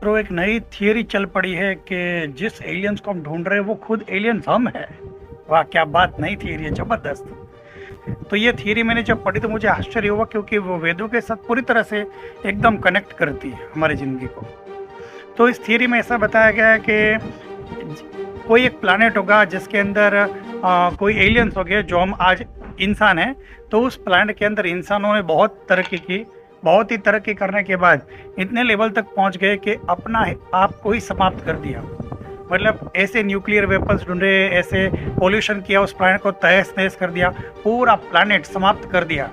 तो एक नई थियरी चल पड़ी है कि जिस एलियंस को हम ढूंढ रहे हैं वो खुद एलियंस हम हैं। वाह क्या बात, नई थियरी है, जबरदस्त। तो ये थियरी मैंने जब पढ़ी तो मुझे आश्चर्य हुआ, क्योंकि वो वेदों के साथ पूरी तरह से एकदम कनेक्ट करती है हमारी ज़िंदगी को। तो इस थियरी में ऐसा बताया गया है कि कोई एक प्लानट होगा जिसके अंदर कोई एलियंस हो गए जो हम आज इंसान हैं। तो उस प्लानट के अंदर इंसानों ने बहुत तरक्की की, बहुत ही तरक्की करने के बाद इतने लेवल तक पहुंच गए कि अपना आप को ही समाप्त कर दिया। मतलब ऐसे न्यूक्लियर वेपन्स ढूंढे, ऐसे पोल्यूशन किया, उस प्लानट को तहस नहस कर दिया, पूरा प्लानट समाप्त कर दिया।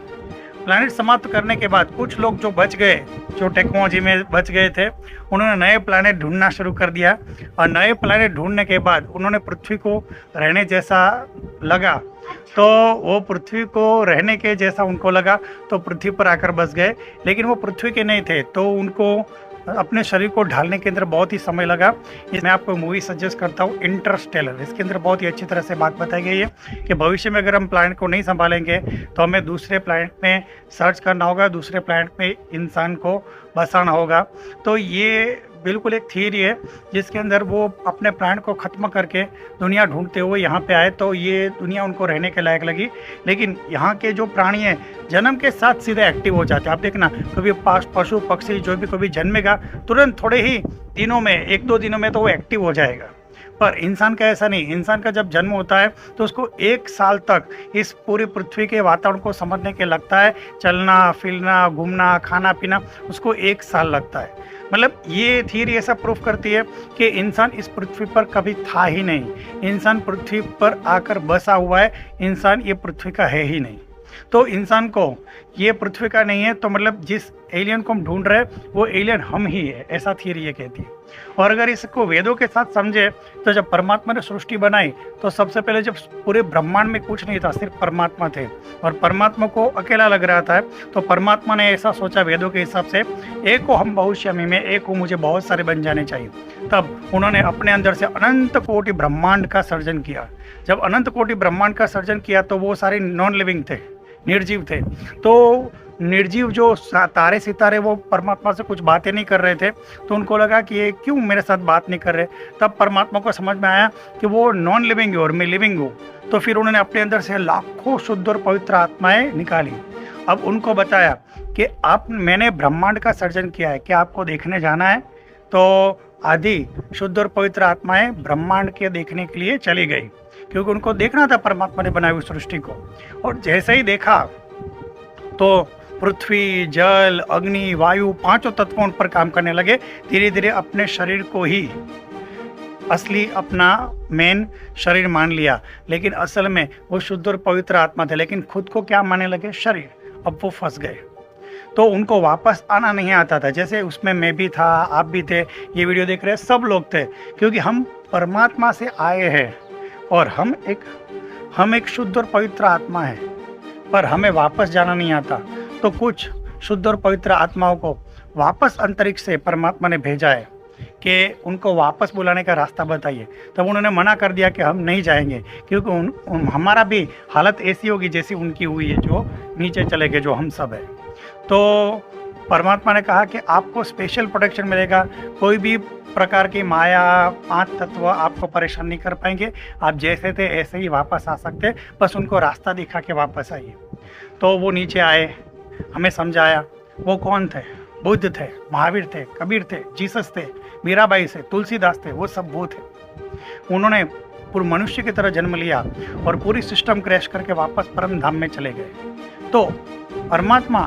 प्लानट समाप्त करने के बाद कुछ लोग जो बच गए, जो टेक्नोलॉजी में बच गए थे, उन्होंने नए प्लानट ढूंढना शुरू कर दिया। और नए प्लानट ढूंढने के बाद उन्होंने पृथ्वी को रहने जैसा लगा, तो वो पृथ्वी को रहने के जैसा उनको लगा तो पृथ्वी पर आकर बस गए। लेकिन वो पृथ्वी के नहीं थे, तो उनको अपने शरीर को ढालने के अंदर बहुत ही समय लगा। मैं आपको मूवी सजेस्ट करता हूँ, इंटरस्टेलर। इसके अंदर बहुत ही अच्छी तरह से बात बताई गई है कि भविष्य में अगर हम प्लैनेट को नहीं संभालेंगे तो हमें दूसरे प्लैनेट में सर्च करना होगा, दूसरे प्लैनेट में इंसान को बसाना होगा। तो ये बिल्कुल एक थियरी है जिसके अंदर वो अपने प्राण को ख़त्म करके दुनिया ढूंढते हुए यहाँ पे आए, तो ये दुनिया उनको रहने के लायक लगी। लेकिन यहाँ के जो प्राणी हैं जन्म के साथ सीधे एक्टिव हो जाते हैं। आप देखना, कभी पशु पक्षी जो भी कभी जन्मेगा तुरंत थोड़े ही दिनों में, 1-2 दिनों में तो वो एक्टिव हो जाएगा। पर इंसान का ऐसा नहीं। इंसान का जब जन्म होता है तो उसको 1 साल तक इस पूरी पृथ्वी के वातावरण को समझने के लगता है। चलना फिरना, घूमना, खाना पीना, उसको 1 साल लगता है। मतलब ये थियरी ऐसा प्रूफ करती है कि इंसान इस पृथ्वी पर कभी था ही नहीं। इंसान पृथ्वी पर आकर बसा हुआ है, इंसान ये पृथ्वी का है ही नहीं। तो इंसान को ये पृथ्वी का नहीं है, तो मतलब जिस एलियन को हम ढूंढ रहे हैं वो एलियन हम ही है, ऐसा थियरी ये कहती है। और अगर इसको वेदों के साथ समझे तो जब परमात्मा ने सृष्टि बनाई तो सबसे पहले जब पूरे ब्रह्मांड में कुछ नहीं था, सिर्फ परमात्मा थे और परमात्मा को अकेला लग रहा था, तो परमात्मा ने ऐसा सोचा वेदों के हिसाब से, एक को हम बहुश्यामी में, एक को मुझे बहुत सारे बन जाने चाहिए। तब उन्होंने अपने अंदर से अनंत कोटि ब्रह्मांड का सर्जन किया। जब अनंत कोटि ब्रह्मांड का सर्जन किया तो वो सारे नॉन लिविंग थे, निर्जीव थे। तो निर्जीव जो तारे सितारे वो परमात्मा से कुछ बातें नहीं कर रहे थे, तो उनको लगा कि ये क्यों मेरे साथ बात नहीं कर रहे। तब परमात्मा को समझ में आया कि वो नॉन लिविंग है और मैं लिविंग हूँ। तो फिर उन्होंने अपने अंदर से लाखों शुद्ध और पवित्र आत्माएं निकाली। अब उनको बताया कि मैंने ब्रह्मांड का सर्जन किया है, क्या आपको देखने जाना है? तो आधी शुद्ध और पवित्र आत्माएं ब्रह्मांड के देखने के लिए चली गई, क्योंकि उनको देखना था परमात्मा ने बनाई हुई सृष्टि को। और जैसे ही देखा तो पृथ्वी, जल, अग्नि, वायु, 5 तत्वों उन पर काम करने लगे। धीरे धीरे अपने शरीर को ही असली अपना मेन शरीर मान लिया, लेकिन असल में वो शुद्ध और पवित्र आत्मा थे, लेकिन खुद को क्या मानने लगे? शरीर। अब वो फंस गए, तो उनको वापस आना नहीं आता था। जैसे उसमें मैं भी था, आप भी थे, ये वीडियो देख रहे सब लोग थे, क्योंकि हम परमात्मा से आए हैं और हम एक शुद्ध और पवित्र आत्मा है, पर हमें वापस जाना नहीं आता। तो कुछ शुद्ध और पवित्र आत्माओं को वापस अंतरिक्ष से परमात्मा ने भेजा है कि उनको वापस बुलाने का रास्ता बताइए। तब उन्होंने मना कर दिया कि हम नहीं जाएंगे, क्योंकि हमारा भी हालत ऐसी होगी जैसी उनकी हुई है, जो नीचे चले गए, जो हम सब है। तो परमात्मा ने कहा कि आपको स्पेशल प्रोटेक्शन मिलेगा, कोई भी प्रकार की माया, 5 तत्व आपको परेशान नहीं कर पाएंगे। आप जैसे थे ऐसे ही वापस आ सकते, बस उनको रास्ता दिखा के वापस आइए। तो वो नीचे आए, हमें समझाया। वो कौन थे? बुद्ध थे, महावीर थे, कबीर थे, जीसस थे, मीराबाई से, तुलसीदास थे, वो सब वो थे। उन्होंने पूरे मनुष्य की तरह जन्म लिया और पूरी सिस्टम क्रैश करके वापस परम धाम में चले गए। तो परमात्मा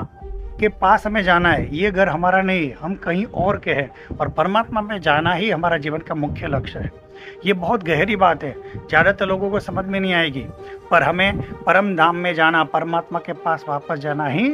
के पास हमें जाना है, ये घर हमारा नहीं, हम कहीं और के हैं और परमात्मा में जाना ही हमारा जीवन का मुख्य लक्ष्य है। ये बहुत गहरी बात है, ज़्यादातर लोगों को समझ में नहीं आएगी, पर हमें परम धाम में जाना, परमात्मा के पास वापस जाना ही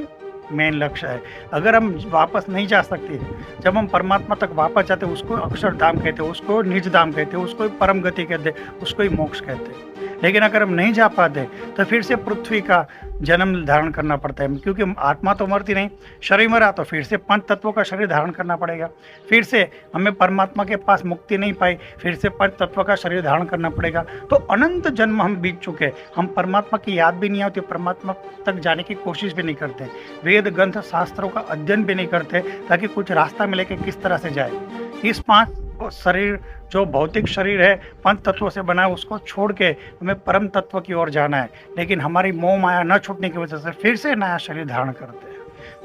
मेन लक्ष्य है। अगर हम वापस नहीं जा सकते, जब हम परमात्मा तक वापस जाते, उसको अक्षरधाम कहते, उसको निज धाम कहते, उसको परम गति कहते, उसको ही मोक्ष कहते। लेकिन अगर हम नहीं जा पाते तो फिर से पृथ्वी का जन्म धारण करना पड़ता है, क्योंकि आत्मा तो मरती नहीं, शरीर मरा तो फिर से 5 तत्वों का शरीर धारण करना पड़ेगा। फिर से हमें परमात्मा के पास मुक्ति नहीं पाई, फिर से 5 तत्व का शरीर धारण करना पड़ेगा। तो अनंत जन्म हम बीत चुके, हम परमात्मा की याद भी नहीं आती, परमात्मा तक जाने की कोशिश भी नहीं करते, वेद ग्रंथ शास्त्रों का अध्ययन भी नहीं करते ताकि कुछ रास्ता मिले कि किस तरह से जाए। इस 5 शरीर, जो भौतिक शरीर है 5 तत्वों से बना है, उसको छोड़ के हमें परम तत्व की ओर जाना है। लेकिन हमारी मोह माया न छूटने की वजह से फिर से नया शरीर धारण करते हैं।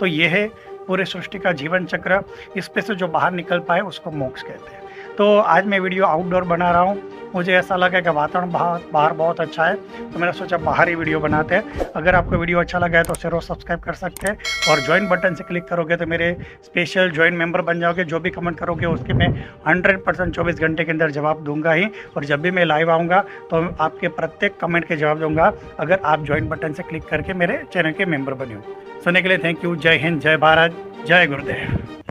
तो ये है पूरे सृष्टि का जीवन चक्र। इस पे से जो बाहर निकल पाए उसको मोक्ष कहते हैं। तो आज मैं वीडियो आउटडोर बना रहा हूँ। मुझे ऐसा लगा कि वातावरण बाहर बहुत अच्छा है, तो मैंने सोचा बाहर ही वीडियो बनाते हैं। अगर आपको वीडियो अच्छा लगा है तो ज़रूर सब्सक्राइब कर सकते हैं, और ज्वाइन बटन से क्लिक करोगे तो मेरे स्पेशल ज्वाइन मेंबर बन जाओगे। जो भी कमेंट करोगे उसके मैं 100% 24 घंटे के अंदर जवाब दूंगा ही, और जब भी मैं लाइव आऊँगा तो आपके प्रत्येक कमेंट के जवाब दूंगा, अगर आप ज्वाइन बटन से क्लिक करके मेरे चैनल के मेंबर बने हो। सुनने के लिए थैंक यू। जय हिंद, जय भारत, जय गुरुदेव।